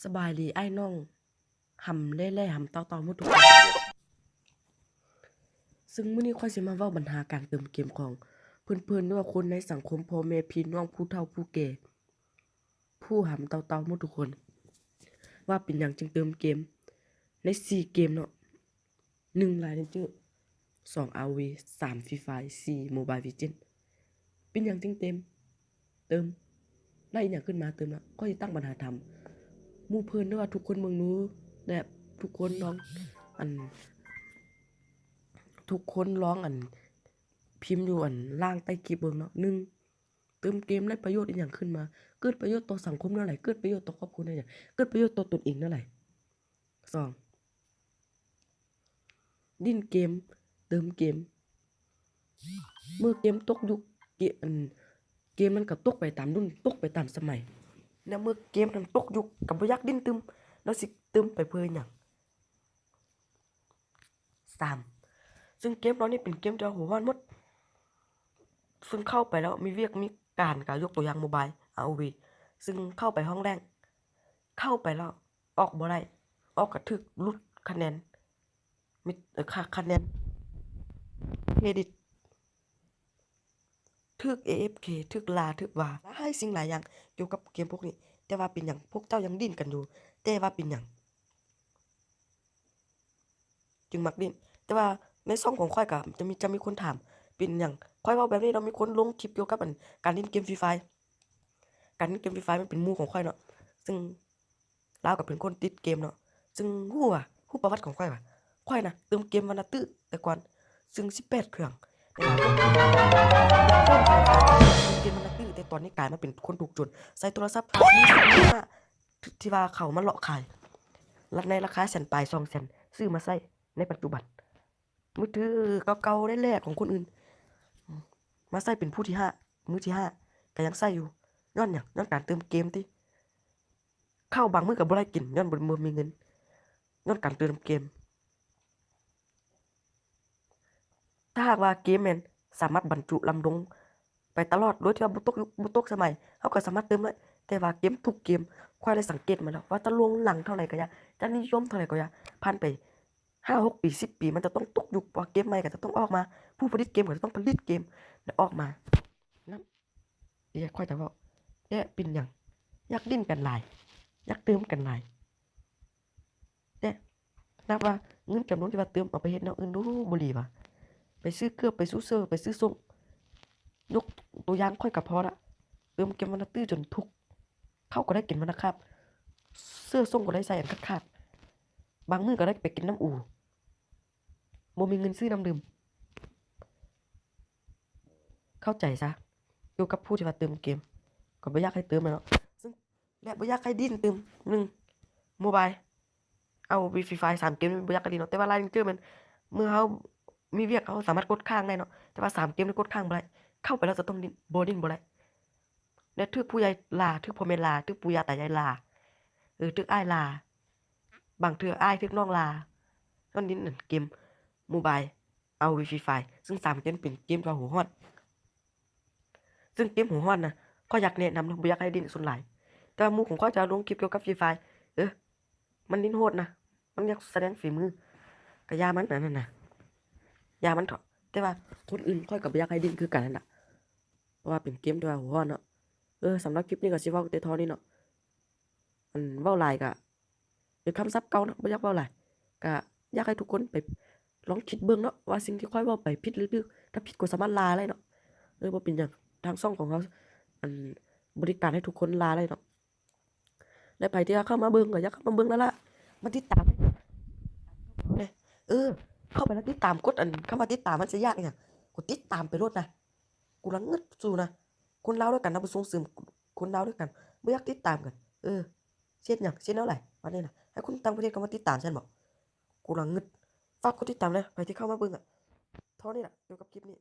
สบายดีไอ้น้องหำเล่ๆหำเต่าๆหมดทุกคนซึ่งมื้อนี้ข้อยสิมาเว้าปัญหาการเติมเกมของเพิ่นๆหรือว่าคนในสังคมพ่อแม่พี่น้องผู้เฒ่าผู้แก่ผู้หำเต่าๆหมดทุกคนว่าเป็นหยังจึงเติมเกมใน4เกมเนาะ1 Line Ranger 2 ROV 3 Free Fire 4 Mobile Legends เป็นหยังจึงเติมได้อิหยังขึ้นมาเติมแล้วก็สิตั้งปัญหาถามหมู่เพิ่นหรือว่าทุกคนเบิ่งรู้และทุกคนลองอัน ทุกคนร้องพิมพ์อยู่ล่างใต้คลิปเบิ่งเนาะ1เติมเกมได้ประโยชน์อีหยังขึ้นมาเกิดประโยชน์ต่อสังคมเท่าไหร่เกิดประโยชน์ต่อครอบครัวได้หยังเกิดประโยชน์ต่อตนเองเท่าไหร่2ดิ้นเกมเติมเกมเมื่อเกมตกยุคเกมมันก็ตกไปตามรุ่นตกไปตามสมัยแล้วเมื่อเกมมันตกยุคก็บ่อยากดิ้นตึมแล้วสิตึมไปเพื่อหยัง3ซึ่งเกมตอนนี้เป็นเกมที่หัวร้อนหมดซึ่งเข้าไปแล้วมีเวียกมีการก็ยกตัวอย่างโมบาย ROV ซึ่งเข้าไปห้องแรงเข้าไปแล้วออกบ่ได้ออกก็ถูกลดคะแนนมีคะแนนเครดิตถูก AFK ถูกลาถูกว่าหลายสิ่งหลายอย่างเกี่ยวกับเกมพวกนี้แต่ว่าเป็นหยังพวกเจ้ายังดิ้นกันอยู่แต่ว่าเป็นหยังจึงมักดิ้นแต่ว่าในช่องของข้อยก็จะมีคนถามเป็นหยังข้อยเว้าแบบนี้แล้วมีคนลงคลิปเกี่ยวกับการเล่นเกม Free Fire การเล่นเกม Free Fire มันเป็นหมู่ของข้อยเนาะซึ่งลาวก็เป็นคนติดเกมเนาะซึ่งฮู้ประวัติของข้อยว่าข้อยน่ะเติมเกมวันละตื้อแต่ก่อนซึ่ง18เครื่องในลาวเติมเกมวันละตื้อแต่ตอนนี้กลายมาเป็นคนถูกโจรใช้โทรศัพท์มือถือที่ว่าเขามาเลาะขายในราคาแสนปลาย2แสนซื้อมาใช้ในปัจจุบันมือถือเก่าๆแรกๆของคนอื่นมาใช้เป็นผู้ที่ห้ามือที่ห้าก็ยังใช้อยู่ย้อนหยังย้อนการเติมเกมติข้าวบางมื้อก็บ่ได้กินย้อนบ่มีเงินย้อนการเติมเกมถ้าหากว่าเกมแม่นสามารถบรรจุลำดงไปตลอดโดยที่ว่าบ่ตกยุคบ่ตกสมัยเฮาก็สามารถเติมได้แต่ว่าเกมทุกเกมข้อยได้สังเกตมาแล้วว่าจะลงหลังเท่าไรก็อย่าจะนิยมเท่าไรก็อย่าผ่านไป5-6 ปี10 ปีมันจะต้องตกยุคว่าเกมใหม่ก็จะต้องออกมาผู้ผลิตเกมก็จะต้องผลิตเกมแล้วออกมานั่นอยากข้อยจะเว้าแต่เป็นหยังอยากดิ้นกันหลายอยากเติมกันหลายแต่นับว่าเงินจำนวนที่ว่าเติมเอาไปเฮ็ดแนวอื่นดูบ่ดีว่ะไปซื้อเกือบไปซื้อเสื้อไปซื้อส่งยกตัวอย่างข้อยก็พอละเติมเกมวันละตื้อจนทุกข์ข้าวก็ได้กินวันละคาบเสื้อส่งก็ได้ใส่อันขาดๆบางมื้อก็ได้ไปกินน้ำอู่บ่มีเงินซื้อน้ำดื่มเข้าใจซะอยู่กับผู้ที่ว่าเติมเกมก็บ่อยากให้เติมอะเนาะซึ่งและบ่อยากให้ดิ้นเติม1โมบายเอาFree Fire 3เกมนี่บ่อยากให้ดิ้นเนาะแต่ว่า Line Ranger มันเมื่อเฮามีเวียกเฮาสามารถกดค้างได้เนาะแต่ว่า3เกมนี่กดค้างบ่ได้เข้าไปแล้วจะต้องดิ้นบ่ได้และถูกผู้ใหญ่ล่าถูกพ่อแม่ล่าถูกปู่ย่าตายายล่าถูกอ้ายล่าบางเทื่ออ้ายถูกน้องล่าย้อนดิ้นเกมโมบายเอาFree Fire ซึ่ง3เกมเป็นเกมที่ว่าหัวร้อนซึ่งเกมหัวร้อนน่ะข้อยอยากแนะนำเนาะบ่อยากให้ดิ้นส่วนหลายแต่ว่าหมู่ของข้อยจะลงคลิปเกี่ยวกับ Free Fire มันดิ้นโหดนะมันอยากแสดงฝีมือก็อย่ามันอันนั้นน่ะอย่ามันเถาะแต่ว่าคนอื่นข้อยก็บ่อยากให้ดิ้นคือกันนั่นล่ะเพราะว่าเป็นเกมที่ว่าหัวร้อนเนาะสำหรับคลิปนี้ก็สิเว้าแต่เท่านี้เนาะเว้าหลายก็เป็นคำศัพท์เก่าเนาะบ่อยากเว้าหลายก็อยากให้ทุกคนไปลองคิดเบิ่งเนาะว่าสิ่งที่ข้อยเว้าไปผิดหรือถูกถ้าผิดก็สามารถลาได้เนาะบ่เป็นหยังทางช่องของเราอันบริการให้ทุกคนลาได้เนาะและไผที่เข้ามาเบิ่งก็อยากเข้ามาเบิ่งนั่นล่ะมาติดตามเด้เข้าไปแล้วติดตามกดคำว่าติดตามมันสิยากอิหยังกดติดตามไปโลดนะกูละงึดสู้นะคนลาวด้วยกันนะบ่ส่งเสริมคนลาวด้วยกันบ่อยากติดตามกันเฮ็ดหยังเฮ็ดแนวใดว่าแนวน่ะให้คนต่างประเทศเข้ามาติดตามฉันบ่กูละงึดฝากกดติดตามเด้อไผที่เข้ามาเบิ่งอะเท่านี้ล่ะเกี่ยวกับคลิปนี้